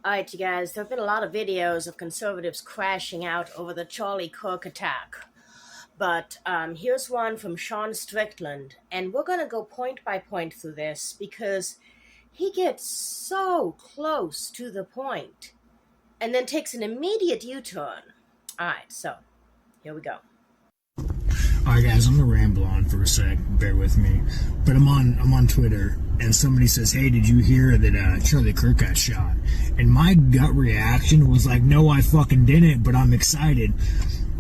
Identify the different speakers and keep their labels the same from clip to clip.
Speaker 1: Alright, you guys, there have been a lot of videos of conservatives crashing out over the Charlie Kirk attack. But here's one from Strickland, and we're going to go point by point through this because he gets so close to the point and then takes an immediate U-turn. Alright, so here we go.
Speaker 2: Alright guys, I'm gonna ramble on for a sec, bear with me. But I'm on Twitter and somebody says, hey, did you hear that Charlie Kirk got shot? And my gut reaction was like, no, I fucking didn't, but I'm excited.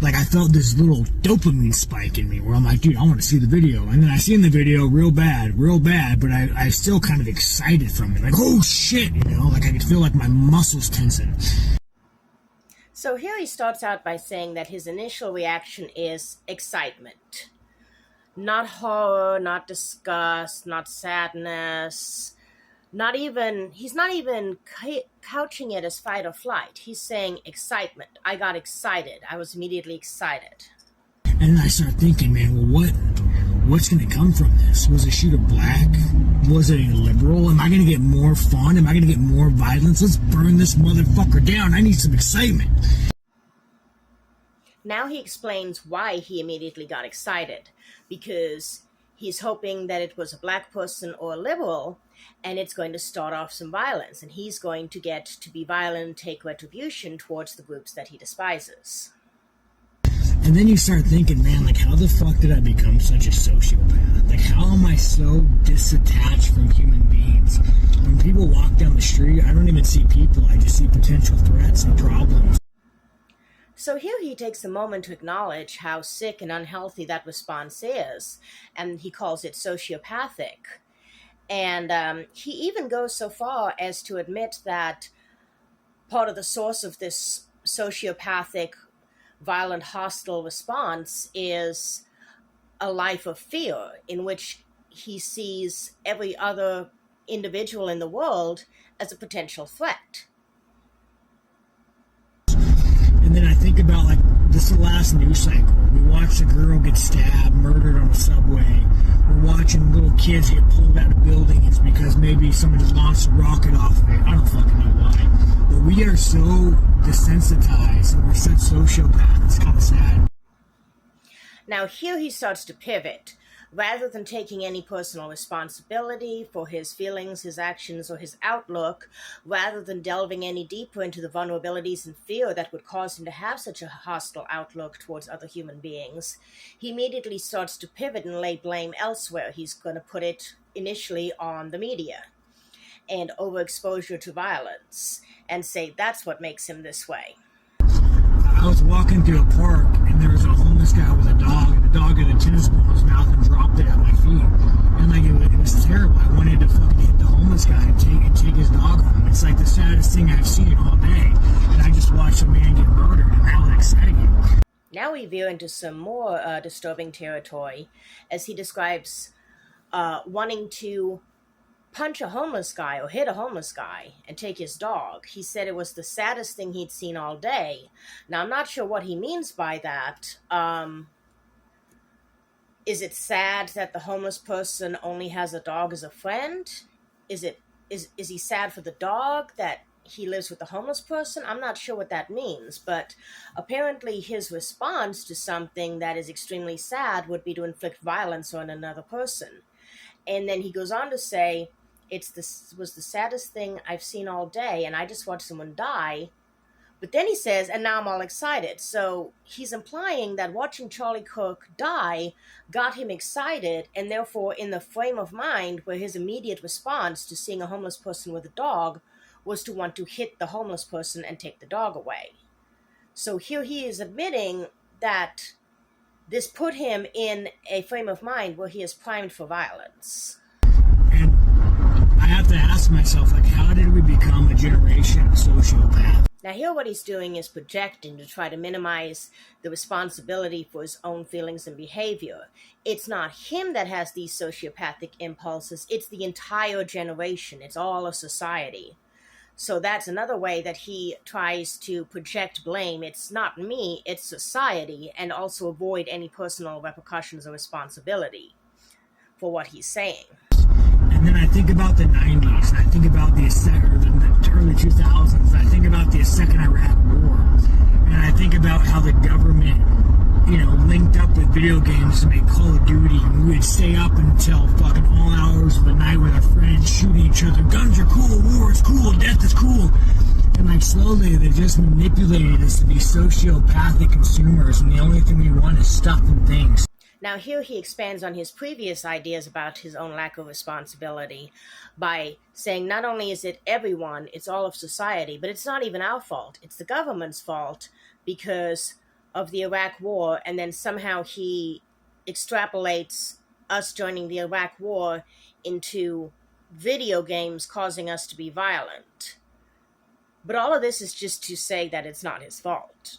Speaker 2: Like, I felt this little dopamine spike in me where I'm like, dude, I want to see the video. And then I seen the video real bad, but I still kind of excited from it. Like, oh shit, you know, like I could feel like my muscles tensing.
Speaker 1: So here he starts out by saying that his initial reaction is excitement. Not horror, not disgust, not sadness, he's not even couching it as fight or flight. He's saying excitement. I got excited. I was immediately excited.
Speaker 2: And then I start thinking, man, well, what's going to come from this? Was a shooter black? Was it a liberal? Am I going to get more fun? Am I going to get more violence? Let's burn this motherfucker down. I need some excitement.
Speaker 1: Now he explains why he immediately got excited. Because he's hoping that it was a black person or a liberal, and it's going to start off some violence. And he's going to get to be violent, take retribution towards the groups that he despises.
Speaker 2: And then you start thinking, man, like, how the fuck did I become such a sociopath? Like, how am I so disattached from human beings? When people walk down the street, I don't even see people. I just see potential threats and problems.
Speaker 1: So here he takes a moment to acknowledge how sick and unhealthy that response is, and he calls it sociopathic. And he even goes so far as to admit that part of the source of this sociopathic violent, hostile response is a life of fear in which he sees every other individual in the world as a potential threat.
Speaker 2: And then I think about, like, this is the last news cycle. We watched a girl get stabbed, murdered on the subway. We're watching little kids get pulled out of buildings because maybe somebody launched a rocket off of it. I don't fucking know why. But we are so desensitized and we're such sociopaths. It's kind of sad.
Speaker 1: Now here he starts to pivot. Rather than taking any personal responsibility for his feelings, his actions, or his outlook, rather than delving any deeper into the vulnerabilities and fear that would cause him to have such a hostile outlook towards other human beings, he immediately starts to pivot and lay blame elsewhere. He's going to put it initially on the media and overexposure to violence and say that's what makes him this way.
Speaker 2: I was walking through a park and there was a homeless guy with a dog, and the dog had a tennis ball in his mouth and dropped it at my feet. And like it was terrible. I wanted to fucking hit the homeless guy and take his dog home. It's like the saddest thing I've seen all day. And I just watched a man get murdered, and how exciting.
Speaker 1: Now we veer into some more disturbing territory as he describes wanting to punch a homeless guy or hit a homeless guy and take his dog. He said it was the saddest thing he'd seen all day. Now, I'm not sure what he means by that. Is it sad that the homeless person only has a dog as a friend? Is he sad for the dog that he lives with the homeless person? I'm not sure what that means, but apparently his response to something that is extremely sad would be to inflict violence on another person. And then he goes on to say, was the saddest thing I've seen all day, and I just watched someone die. But then he says, and now I'm all excited. So he's implying that watching Charlie Kirk die got him excited, and therefore in the frame of mind where his immediate response to seeing a homeless person with a dog was to want to hit the homeless person and take the dog away. So here he is admitting that this put him in a frame of mind where he is primed for violence.
Speaker 2: And I have to ask myself, like, how did we become a generation of sociopaths?
Speaker 1: Now here what he's doing is projecting to try to minimize the responsibility for his own feelings and behavior. It's not him that has these sociopathic impulses, it's the entire generation, it's all of society. So that's another way that he tries to project blame. It's not me, it's society, and also avoid any personal repercussions or responsibility for what he's saying.
Speaker 2: And then I think about the 90s, and I think about the early 2000s, the second Iraq War. And I think about how the government, linked up with video games to make Call of Duty, and we would stay up until fucking all hours of the night with our friends, shooting each other. Guns are cool, war is cool, death is cool. And slowly they just manipulated us to be sociopathic consumers, and the only thing we want is stuff and things.
Speaker 1: Now here he expands on his previous ideas about his own lack of responsibility by saying not only is it everyone, it's all of society, but it's not even our fault. It's the government's fault because of the Iraq War, and then somehow he extrapolates us joining the Iraq War into video games causing us to be violent. But all of this is just to say that it's not his fault,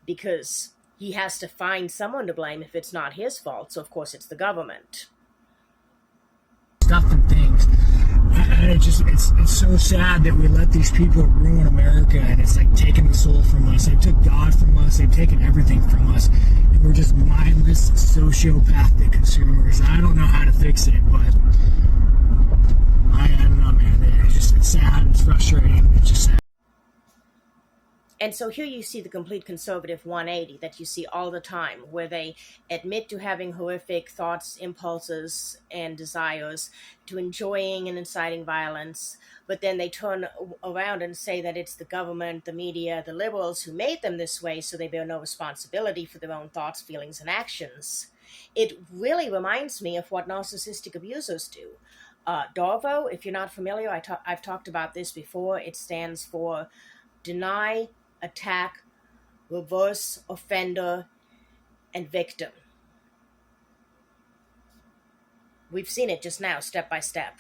Speaker 1: because he has to find someone to blame if it's not his fault, so of course it's the government.
Speaker 2: Stuff and things. And it's so sad that we let these people ruin America, and it's like taking the soul from us. They took God from us. They've taken everything from us, and we're just mindless sociopathic consumers. I don't know how to fix it, but I don't know, man. It's sad. It's frustrating. It's just sad.
Speaker 1: And so here you see the complete conservative 180 that you see all the time, where they admit to having horrific thoughts, impulses, and desires, to enjoying and inciting violence, but then they turn around and say that it's the government, the media, the liberals who made them this way, so they bear no responsibility for their own thoughts, feelings, and actions. It really reminds me of what narcissistic abusers do. DARVO, if you're not familiar, I've talked about this before. It stands for Deny, Attack, Reverse Offender, and Victim. We've seen it just now, step by step.